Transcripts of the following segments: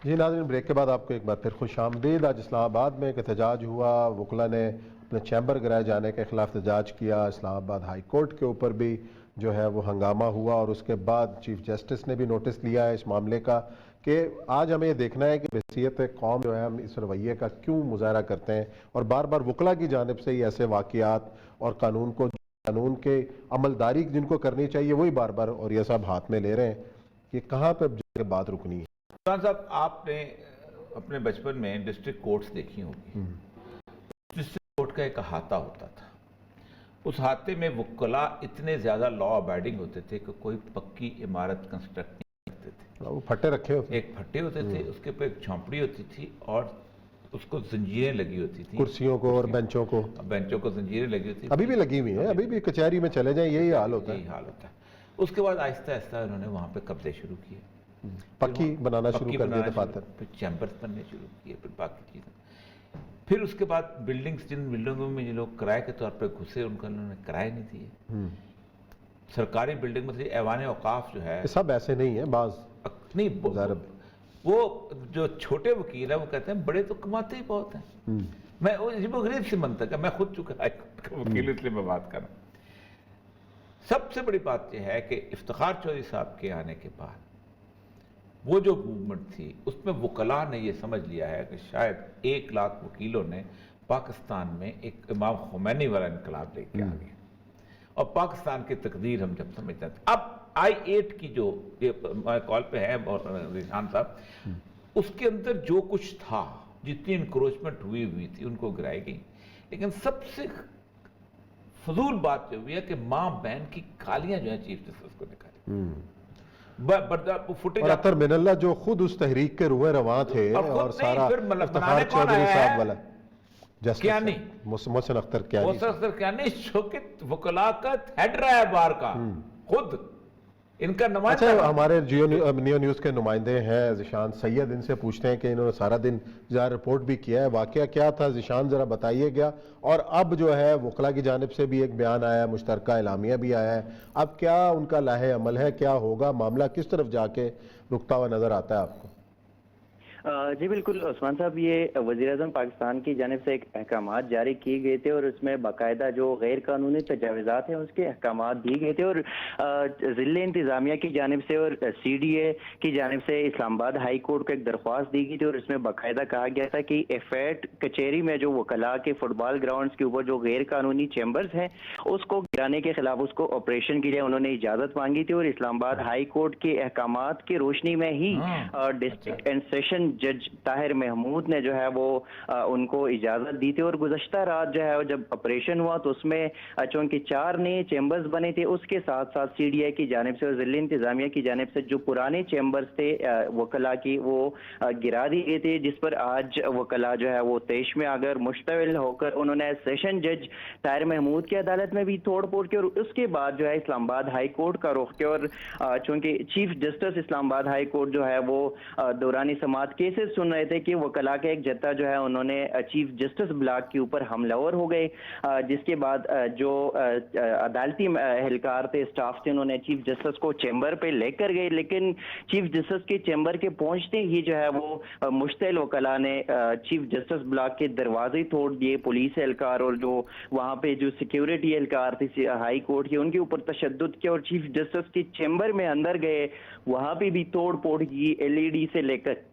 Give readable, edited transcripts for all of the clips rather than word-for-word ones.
جی ناظرین، بریک کے بعد آپ کو ایک بار پھر خوش آمدید۔ آج اسلام آباد میں ایک احتجاج ہوا، وکلا نے اپنے چیمبر گرائے جانے کے خلاف احتجاج کیا۔ اسلام آباد ہائی کورٹ کے اوپر بھی جو ہے وہ ہنگامہ ہوا، اور اس کے بعد چیف جسٹس نے بھی نوٹس لیا ہے اس معاملے کا کہ آج ہمیں یہ دیکھنا ہے کہ بحیثیت قوم جو ہے ہم اس رویے کا کیوں مظاہرہ کرتے ہیں، اور بار بار وکلا کی جانب سے ہی ایسے واقعات اور قانون کے عملداری جن کو کرنی چاہیے وہی بار بار اور یہ سب ہاتھ میں لے رہے ہیں۔ یہ کہاں پہ بات رکنی ہے؟ سلطان صاحب، آپ نے اپنے بچپن میں ڈسٹرکٹ کورٹس دیکھی ہوگی۔ ڈسٹرکٹ کورٹ کا ایک احاطہ ہوتا تھا، اس احاطے میں وکلا اتنے زیادہ لا ابائڈنگ ہوتے تھے کہ کوئی پکی عمارت کنسٹرکٹ نہیں کرتے تھے۔ وہ پھٹے رکھے ہوتے، ایک پھٹے ہوتے تھے، اس کے اوپر ایک جھونپڑی ہوتی تھی اور اس کو زنجیریں لگی ہوتی تھیں، کرسیوں کو اور بینچوں کو زنجیریں لگی ہوتی تھیں۔ ابھی بھی لگی ہوئی ہیں، ابھی بھی کچہری میں چلے جائیں یہی حال ہوتا ہے۔ یہی حال ہوتا ہے۔ اس کے بعد آہستہ آہستہ انہوں نے وہاں پہ قبضے شروع کیے، پکی بنانا شروع کر دیا دفاتر، پھر چیمبرز بننے شروع کیے، پھر باقی چیزیں۔ پھر اس کے بعد بلڈنگز، جن بلڈنگوں میں یہ لوگ کرائے کے طور پہ گھسے، ان کا انہوں نے کرائے نہیں دیے۔ سرکاری بلڈنگ میں ایوان اوقاف جو ہے، سب ایسے نہیں ہیں، بعض نہیں، وہ جو چھوٹے وکیل ہیں وہ کہتے ہیں بڑے تو کماتے ہی بہت ہیں۔ میں عجیب و غریب سی منطق ہے، میں خود چکا وکیل، اس لیے میں بات کر رہا ہوں۔ سب سے بڑی بات یہ ہے کہ افتخار چودھری صاحب کے آنے کے بعد وہ جو موومنٹ تھی، اس میں وکلاء نے یہ سمجھ لیا ہے کہ شاید 1,00,000 وکیلوں نے پاکستان میں ایک امام خمینی والا انقلاب لے کے آ گئے، اور پاکستان کی تقدیر ہم جب سمجھتے ہیں۔ اب I-8 کی جو کال پہ ہے ذیشان صاحب، اس کے اندر جو کچھ تھا، جتنی انکروچمنٹ ہوئی تھی، ان کو گرائی گئی، لیکن سب سے فضول بات جو ہوئی ہے کہ ماں بہن کی گالیاں جو ہیں چیف جسٹس کو نکالی۔ اور اطہر من اللہ جو خود اس تحریک کے روئے رواں تھے، اور سارا افتخار چودھری صاحب والا محسن اختر کیانی جو کہ وکلاء کا ہیڈ رہا ہے بار کا، خود ان کا نمائندہ۔ اچھا، ہمارے نیو نیوز کے نمائندے ہیں ذیشان سید، ان سے پوچھتے ہیں کہ انہوں نے سارا دن ظاہر رپورٹ بھی کیا ہے، واقعہ کیا تھا ذیشان ذرا بتائیے گا، اور اب جو ہے وکلا کی جانب سے بھی ایک بیان آیا ہے، مشترکہ اعلامیہ بھی آیا ہے، اب کیا ان کا لاہ عمل ہے، کیا ہوگا، معاملہ کس طرف جا کے رکتا ہوا نظر آتا ہے آپ کو؟ جی بالکل عثمان صاحب، یہ وزیر اعظم پاکستان کی جانب سے ایک احکامات جاری کیے گئے تھے، اور اس میں باقاعدہ جو غیر قانونی تجاوزات ہیں اس کے احکامات دیے گئے تھے، اور ضلع انتظامیہ کی جانب سے اور CDA کی جانب سے اسلام آباد ہائی کورٹ کو ایک درخواست دی گئی تھی، اور اس میں باقاعدہ کہا گیا تھا کہ ایفیٹ کچہری میں جو وکلاء کے فٹ بال گراؤنڈز کے اوپر جو غیر قانونی چیمبرز ہیں اس کو گرانے کے خلاف اس کو آپریشن کے لیے انہوں نے اجازت مانگی تھی، اور اسلام آباد ہائی کورٹ کے احکامات کی روشنی میں ہی ڈسٹرکٹ اینڈ سیشن جج طاہر محمود نے جو ہے وہ ان کو اجازت دی تھی، اور گزشتہ رات جو ہے جب آپریشن ہوا تو اس میں چونکہ 4 نئے چیمبرز بنے تھے، اس کے ساتھ ساتھ CDA کی جانب سے اور ضلع انتظامیہ کی جانب سے جو پرانے چیمبرز تھے وکلاء کی وہ گرا دی گئے تھے، جس پر آج وکلاء جو ہے وہ طیش میں آ کر مشتعل ہو کر انہوں نے سیشن جج طاہر محمود کی عدالت میں بھی توڑ پھوڑ کی، اور اس کے بعد جو ہے اسلام آباد ہائی کورٹ کا رخ کیا، اور چونکہ چیف جسٹس اسلام آباد ہائی کورٹ جو ہے وہ دوران سماعت کیسز سن رہے تھے کہ وکلاء کا ایک جتھا جو ہے انہوں نے چیف جسٹس بلاک کے اوپر حملہ آور ہو گئے، جس کے بعد جو عدالتی اہلکار تھے، سٹاف تھے، انہوں نے چیف جسٹس کو چیمبر پہ لے کر گئے، لیکن چیف جسٹس کے چیمبر کے پہنچتے ہی جو ہے وہ مشتعل وکلاء نے چیف جسٹس بلاک کے دروازے توڑ دیے، پولیس اہلکار اور جو وہاں پہ جو سیکیورٹی اہلکار تھے ہائی کورٹ کے ان کے اوپر تشدد کیا، اور چیف جسٹس کے چیمبر میں اندر گئے، وہاں پہ بھی توڑ پھوڑ کی، LED سے لے کر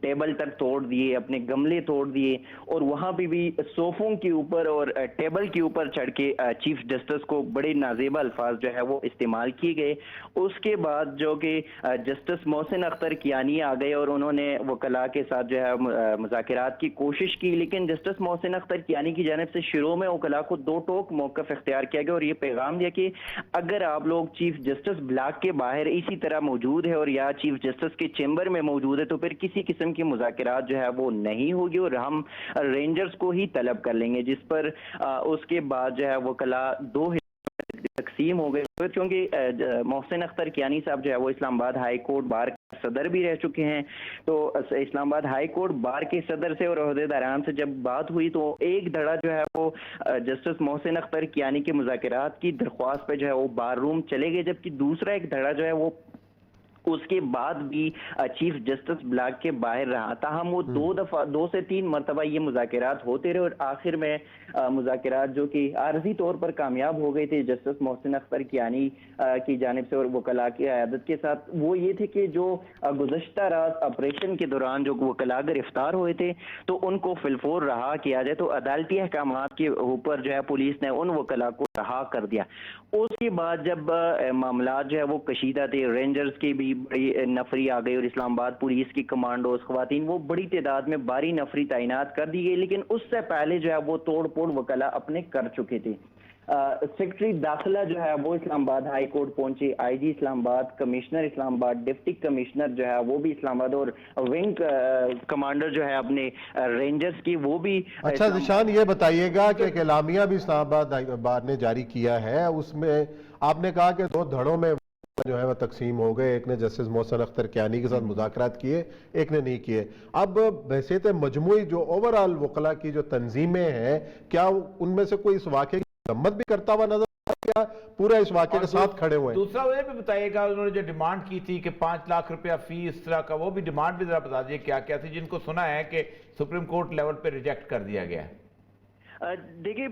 ٹیبل تک توڑ دیے، اپنے گملے توڑ دیے، اور وہاں پہ بھی صوفوں کے اوپر اور ٹیبل کے اوپر چڑھ کے چیف جسٹس کو بڑے نازیبا الفاظ جو ہے وہ استعمال کیے گئے۔ اس کے بعد جو کہ جسٹس محسن اختر کیانی آ گئے اور انہوں نے وکلاء کے ساتھ جو ہے مذاکرات کی کوشش کی، لیکن جسٹس محسن اختر کیانی کی جانب سے شروع میں وکلاء کو 2 ٹوک موقف اختیار کیا گیا، اور یہ پیغام دیا کہ اگر آپ لوگ چیف جسٹس بلاک کے باہر اسی طرح موجود ہے اور یا چیف جسٹس کے چیمبر میں موجود ہے تو پھر کسی قسم کی مذاکرات جو ہے وہ نہیں ہوگی، اور ہم رینجرز کو ہی طلب کر لیں گے، جس پر اس کے بعد جو ہے وکلاء 2 تقسیم ہو گئے، پھر چونکہ محسن اختر کیانی صاحب جو ہے وہ اسلام آباد ہائی کورٹ بار کے صدر بھی رہ چکے ہیں، تو اسلام آباد ہائی کورٹ بار کے صدر سے اور عہدیداران سے جب بات ہوئی تو ایک دھڑا جو ہے وہ جسٹس محسن اختر کیانی کے مذاکرات کی درخواست پہ جو ہے وہ بار روم چلے گئے، جبکہ دوسرا ایک دھڑا جو ہے وہ اس کے بعد بھی چیف جسٹس بلاک کے باہر رہا، تاہم وہ 2 سے 3 مرتبہ یہ مذاکرات ہوتے رہے اور آخر میں مذاکرات جو کہ عارضی طور پر کامیاب ہو گئے تھے جسٹس محسن اختر کیانی کی جانب سے اور وکلاء کی قیادت کے ساتھ، وہ یہ تھے کہ جو گزشتہ رات آپریشن کے دوران جو وکلاء گرفتار ہوئے تھے تو ان کو فی الفور رہا کیا جائے، تو عدالتی احکامات کے اوپر جو ہے پولیس نے ان وکلاء کو رہا کر دیا۔ اس کے بعد جب معاملات جو ہے وہ کشیدہ تھے، رینجرز کی بھی بڑی نفری آ گئی اور اسلام آباد پولیس کی کمانڈوز خواتین وہ بڑی تعداد میں باری نفری تعینات کر دی گئی، لیکن اس سے پہلے جو ہے وہ توڑ پھوڑ وکلاء اپنے کر چکے تھے۔ سیکرٹری داخلہ جو ہے وہ اسلام آباد ہائی کورٹ پہنچے، آئی جی اسلام آباد، کمشنر اسلام آباد، ڈپٹی کمشنر جو ہے وہ بھی اسلام آباد، اور ونگ کمانڈر جو ہے اپنے رینجرز کی وہ بھی۔ اچھا ذیشان، یہ بتائیے گا کہ ایک اعلامیہ بھی اسلام آباد نے جاری کیا ہے، اس میں آپ نے کہا کہ 2 دھڑوں میں جو ہے وہ تقسیم ہو گئے، ایک نے جسٹس محسن اختر کیانی کے ساتھ مذاکرات کیے، ایک نے نہیں کیے۔ اب بحیثیت مجموعی جو اوورآل وکلاء کی جو تنظیمیں ہیں، کیا ان میں سے کوئی اس واقعے کی مذمت بھی کرتا ہوا نظر آ رہا ہے، کیا پورا اس واقعے کے ساتھ کھڑے ہوئے ہیں؟ دوسرا وہ بھی بتائیے گا، انہوں نے جو ڈیمانڈ کی تھی کہ 5 لاکھ روپیہ فی اس طرح کا، وہ بھی ڈیمانڈ بھی ذرا بتا دیجیے کیا کیا تھی، جن کو سنا ہے کہ سپریم کورٹ لیول پہ ریجیکٹ کر دیا گیا ہے۔ دیکھیے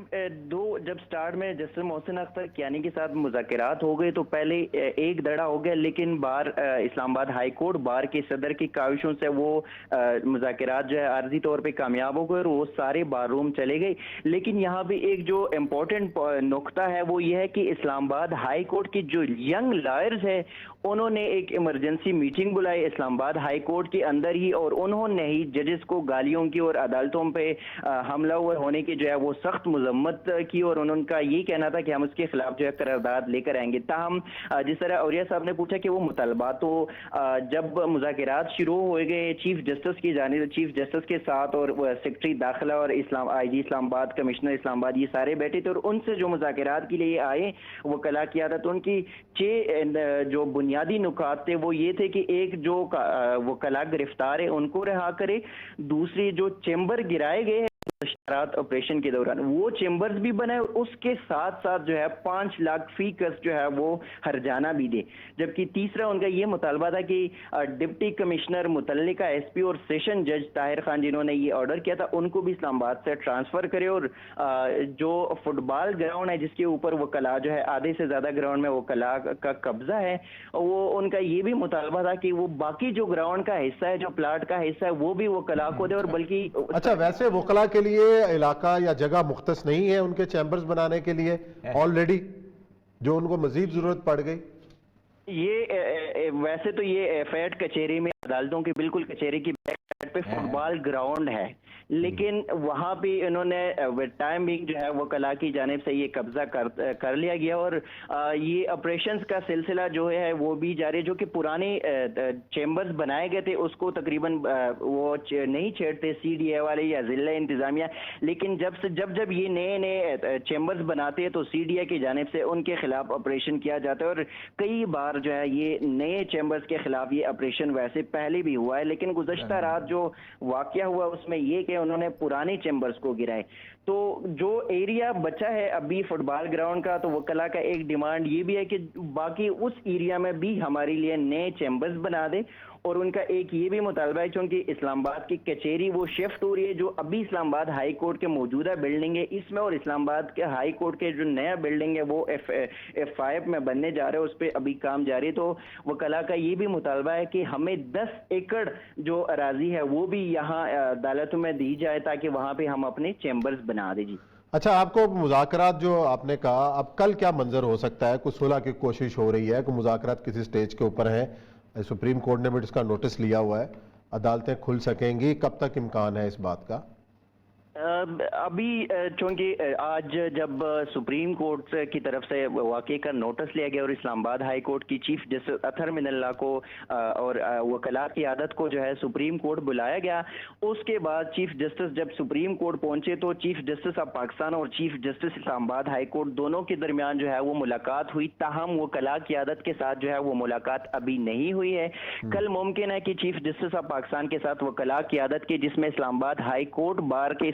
جب سٹارٹ میں جسٹس محسن اختر کیانی کے ساتھ مذاکرات ہو گئے تو پہلے ایک دڑا ہو گیا، لیکن بار اسلام آباد ہائی کورٹ بار کے صدر کی کاوشوں سے وہ مذاکرات جو ہے عارضی طور پہ کامیاب ہو گئے اور وہ سارے بار روم چلے گئے۔ لیکن یہاں بھی ایک جو امپورٹنٹ نقطہ ہے وہ یہ ہے کہ اسلام آباد ہائی کورٹ کی جو ینگ لائرز ہے انہوں نے ایک ایمرجنسی میٹنگ بلائی اسلام آباد ہائی کورٹ کے اندر ہی، اور انہوں نے ہی ججز کو گالیوں کی اور عدالتوں پہ حملہ ہونے کی جو ہے وہ سخت مذمت کی، اور انہوں کا یہ کہنا تھا کہ ہم اس کے خلاف جو ہے قرارداد لے کر آئیں گے۔ تاہم جس طرح اوریہ صاحب نے پوچھا کہ وہ مطالبات، تو جب مذاکرات شروع ہوئے گئے چیف جسٹس کی جانب، چیف جسٹس کے ساتھ اور سیکرٹری داخلہ اور آئی جی اسلام آباد، کمشنر اسلام آباد، یہ سارے بیٹھے تھے اور ان سے جو مذاکرات کے لیے آئے وکلاء کی عادت، ان کی 6 جو بنیادی نکات تھے وہ یہ تھے کہ ایک جو وکلاء گرفتار ہے ان کو رہا کرے، دوسری جو چیمبر گرائے گئے آپریشن کے دوران وہ چیمبرز بھی بنائے، اور اس کے ساتھ ساتھ جو ہے 5 لاکھ فی کس جو ہے وہ ہرجانہ بھی دے۔ جبکہ تیسرا ان کا یہ مطالبہ تھا کہ ڈپٹی کمشنر، متعلقہ ایس پی اور سیشن جج طاہر خان جنہوں نے یہ آرڈر کیا تھا ان کو بھی اسلام آباد سے ٹرانسفر کرے، اور جو فٹ بال گراؤنڈ ہے جس کے اوپر وکلاء جو ہے آدھے سے زیادہ گراؤنڈ میں وکلاء کا قبضہ ہے، وہ ان کا یہ بھی مطالبہ تھا کہ وہ باقی جو گراؤنڈ کا حصہ ہے، جو پلاٹ کا حصہ ہے، وہ بھی وکلاء کو دے، اور بلکہ اچھا ویسے وکلاء کے لیے علاقہ یا جگہ مختص نہیں ہے ان کے چیمبرز بنانے کے لیے آلریڈی، جو ان کو مزید ضرورت پڑ گئی؟ یہ ویسے تو یہ فیڈ کچہری میں، عدالتوں کی بالکل کچہری کی بیک سائڈ پہ فٹ بال گراؤنڈ ہے، لیکن وہاں بھی انہوں نے ٹائمنگ جو ہے وکلاء کی جانب سے یہ قبضہ کر لیا گیا، اور یہ آپریشنز کا سلسلہ جو ہے وہ بھی جاری، جو کہ پرانے چیمبرز بنائے گئے تھے اس کو تقریباً وہ نہیں چھیڑتے سی ڈی اے والے یا ضلع انتظامیہ، لیکن جب یہ نئے چیمبرز بناتے ہیں تو سی ڈی اے کی جانب سے ان کے خلاف آپریشن کیا جاتا ہے، اور کئی بار جو ہے یہ نئے چیمبرز کے خلاف یہ آپریشن ویسے پہلے بھی ہوا ہے، لیکن گزشتہ رات جو واقعہ ہوا اس میں یہ کہ انہوں نے پرانے چیمبرز کو گرائے۔ تو جو ایریا بچا ہے ابھی فٹ بال گراؤنڈ کا، تو وکلاء کا ایک ڈیمانڈ یہ بھی ہے کہ باقی اس ایریا میں بھی ہمارے لیے نئے چیمبرز بنا دے، اور ان کا ایک یہ بھی مطالبہ ہے چونکہ اسلام آباد کی کچہری وہ شفٹ ہو رہی ہے، جو ابھی اسلام آباد ہائی کورٹ کے موجودہ بلڈنگ ہے اس میں، اور اسلام آباد کے ہائی کورٹ کے جو نیا بلڈنگ ہے وہ F5 میں بننے جا رہا ہے، اس پہ ابھی کام جاری ہے۔ تو وکلاء کا یہ بھی مطالبہ ہے کہ ہمیں 10 ایکڑ جو اراضی ہے وہ بھی یہاں عدالتوں میں دی جائے تاکہ وہاں پہ ہم اپنے چیمبرز بنا دیں۔ جی اچھا، آپ کو مذاکرات جو آپ نے کہا، اب کل کیا منظر ہو سکتا ہے؟ کچھ صلح کی کوشش ہو رہی ہے کہ مذاکرات کسی سٹیج کے اوپر ہیں، سپریم کورٹ نے بھی اس کا نوٹس لیا ہوا ہے، عدالتیں کھل سکیں گی، کب تک امکان ہے اس بات کا؟ ابھی چونکہ آج جب سپریم کورٹ کی طرف سے واقعے کا نوٹس لیا گیا اور اسلام آباد ہائی کورٹ کی چیف جسٹس اطہر من اللہ کو اور وکلاء کی عادت کو جو ہے سپریم کورٹ بلایا گیا، اس کے بعد چیف جسٹس جب سپریم کورٹ پہنچے تو چیف جسٹس آف پاکستان اور چیف جسٹس اسلام آباد ہائی کورٹ دونوں کے درمیان جو ہے وہ ملاقات ہوئی، تاہم وکلاء کی عادت کے ساتھ جو ہے وہ ملاقات ابھی نہیں ہوئی ہے۔ کل ممکن ہے کہ چیف جسٹس آف پاکستان کے ساتھ وکلاء کی عادت کے، جس میں اسلام آباد ہائی کورٹ بار کے